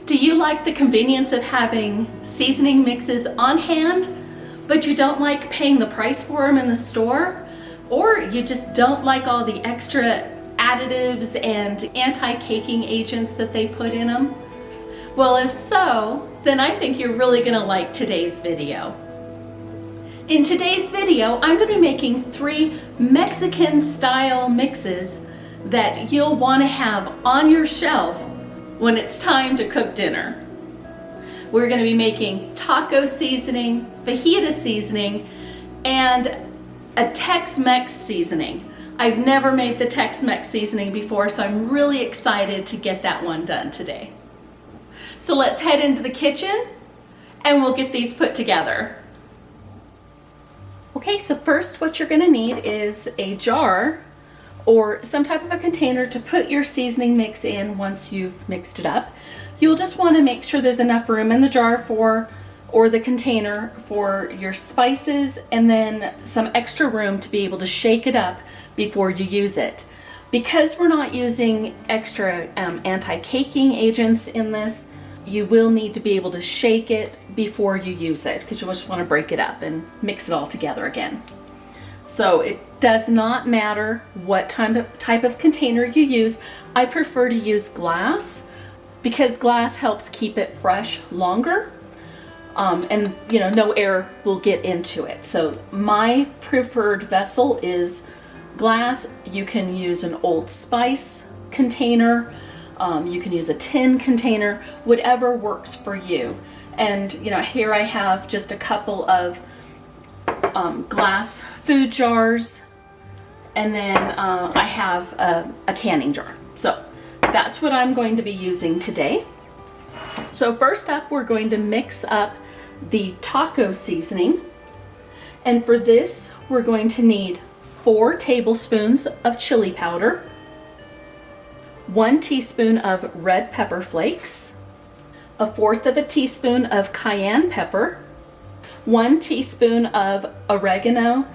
Do you like the convenience of having seasoning mixes on hand, but you don't like paying the price for them in the store? Or you just don't like all the extra additives and anti-caking agents that they put in them? Well, if so, then I think you're really gonna like today's video. In today's video, I'm gonna be making 3 Mexican style mixes that you'll wanna have on your shelf when it's time to cook dinner. We're gonna be making taco seasoning, fajita seasoning, and a Tex Mex seasoning. I've never made the Tex Mex seasoning before, so I'm really excited to get that one done today. So let's head into the kitchen and we'll get these put together. Okay, so first what you're gonna need is a jar or some type of a container to put your seasoning mix in once you've mixed it up. You'll just wanna make sure there's enough room in the jar or the container for your spices, and then some extra room to be able to shake it up before you use it. Because we're not using extra anti-caking agents in this, you will need to be able to shake it before you use it, because you just want to break it up and mix it all together again. So it does not matter what type of container you use. I prefer to use glass because glass helps keep it fresh longer. And no air will get into it. So my preferred vessel is glass. You can use an Old Spice container. You can use a tin container, whatever works for you. And here I have just a couple of glass food jars, and then I have a canning jar. So that's what I'm going to be using today. So first up, we're going to mix up the taco seasoning. And for this, we're going to need 4 tablespoons of chili powder, 1 teaspoon of red pepper flakes, 1/4 teaspoon of cayenne pepper, 1 teaspoon of oregano.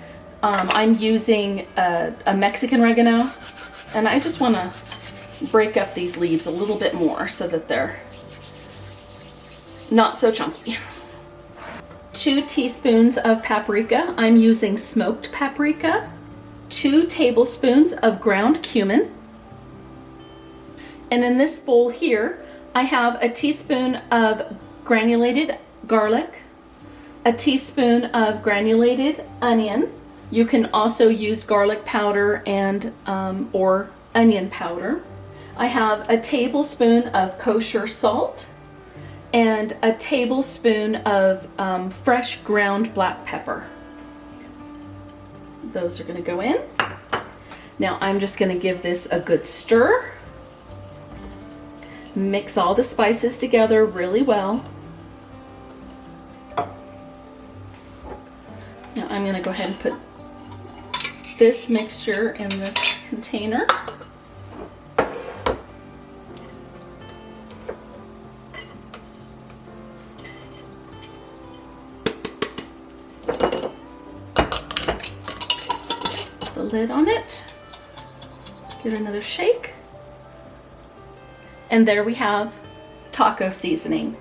I'm using a Mexican oregano, and I just want to break up these leaves a little bit more so that they're not so chunky. 2 teaspoons of paprika. I'm using smoked paprika. 2 tablespoons of ground cumin. And in this bowl here, I have a teaspoon of granulated garlic, a teaspoon of granulated onion. You can also use garlic powder and or onion powder. I have a tablespoon of kosher salt and a tablespoon of fresh ground black pepper. Those are going to go in. Now I'm just going to give this a good stir. Mix all the spices together really well. Now I'm going to go ahead and put this mixture in this container. The lid on it. Give it another shake. And there we have taco seasoning.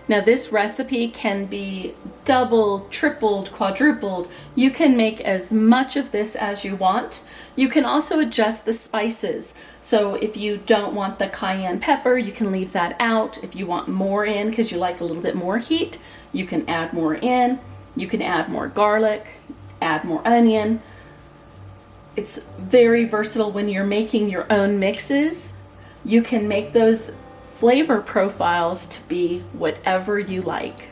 Now this recipe can be doubled, tripled, quadrupled. You can make as much of this as you want. You can also adjust the spices. So if you don't want the cayenne pepper, you can leave that out. If you want more in because you like a little bit more heat, you can add more in. You can add more garlic, add more onion. It's very versatile when you're making your own mixes. You can make those flavor profiles to be whatever you like.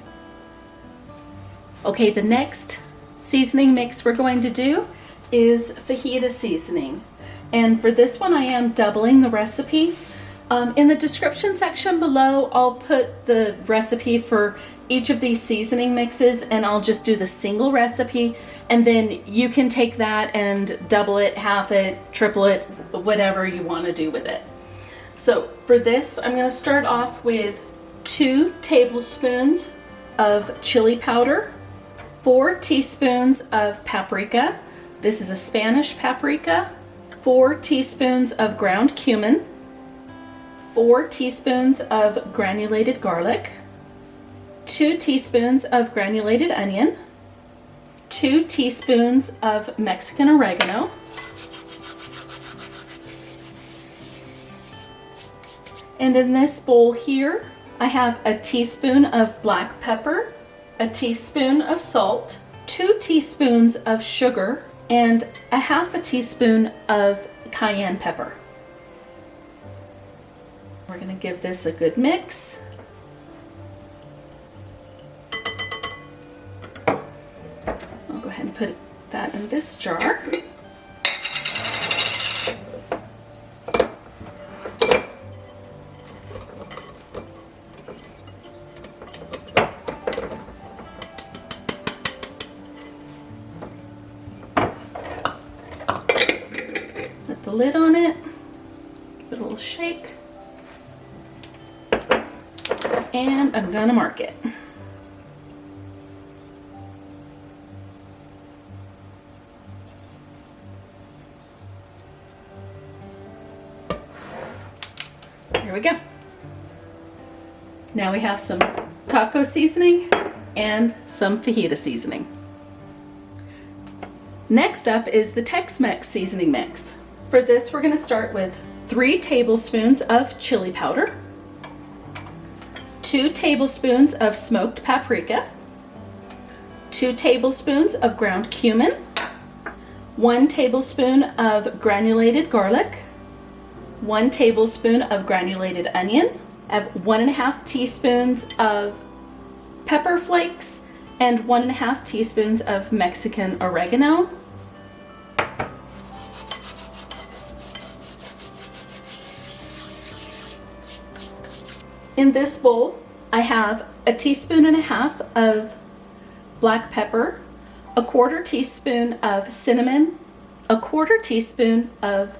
Okay, the next seasoning mix we're going to do is fajita seasoning. And for this one, I am doubling the recipe. In the description section below, I'll put the recipe for each of these seasoning mixes, and I'll just do the single recipe, and then you can take that and double it, half it, triple it, whatever you want to do with it. So for this, I'm going to start off with 2 tablespoons of chili powder, 4 teaspoons of paprika. This is a Spanish paprika. 4 teaspoons of ground cumin, 4 teaspoons of granulated garlic, 2 teaspoons of granulated onion, 2 teaspoons of Mexican oregano, and in this bowl here I have a teaspoon of black pepper, a teaspoon of salt, 2 teaspoons of sugar, and a half a teaspoon of cayenne pepper. We're going to give this a good mix. I'll go ahead and put that in this jar. Put the lid on it, give it a little shake, and I'm gonna mark it. Here we go. Now we have some taco seasoning and some fajita seasoning. Next up is the Tex Mex seasoning mix. For this, we're going to start with 3 tablespoons of chili powder, 2 tablespoons of smoked paprika, 2 tablespoons of ground cumin, 1 tablespoon of granulated garlic, 1 tablespoon of granulated onion. I have 1.5 teaspoons of pepper flakes and 1.5 teaspoons of Mexican oregano. In this bowl, I have 1.5 teaspoons of black pepper, 1/4 teaspoon of cinnamon, 1/4 teaspoon of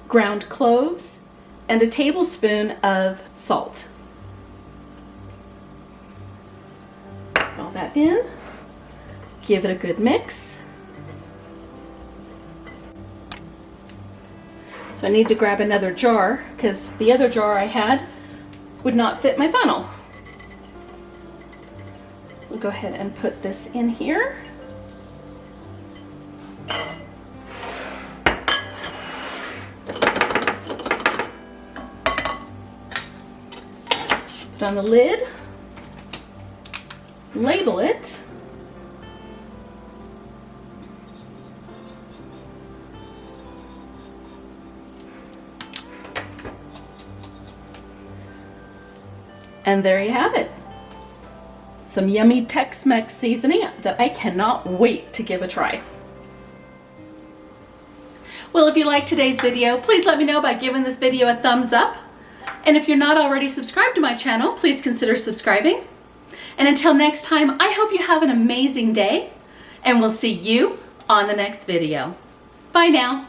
ground cloves, and a tablespoon of salt. Put all that in, give it a good mix. So I need to grab another jar because the other jar I had would not fit my funnel. We'll go ahead and put this in here. Put on the lid, label it, and there you have it. Some yummy Tex Mex seasoning that I cannot wait to give a try. Well, if you liked today's video, please let me know by giving this video a thumbs up. And if you're not already subscribed to my channel, please consider subscribing. And until next time, I hope you have an amazing day, and we'll see you on the next video. Bye now.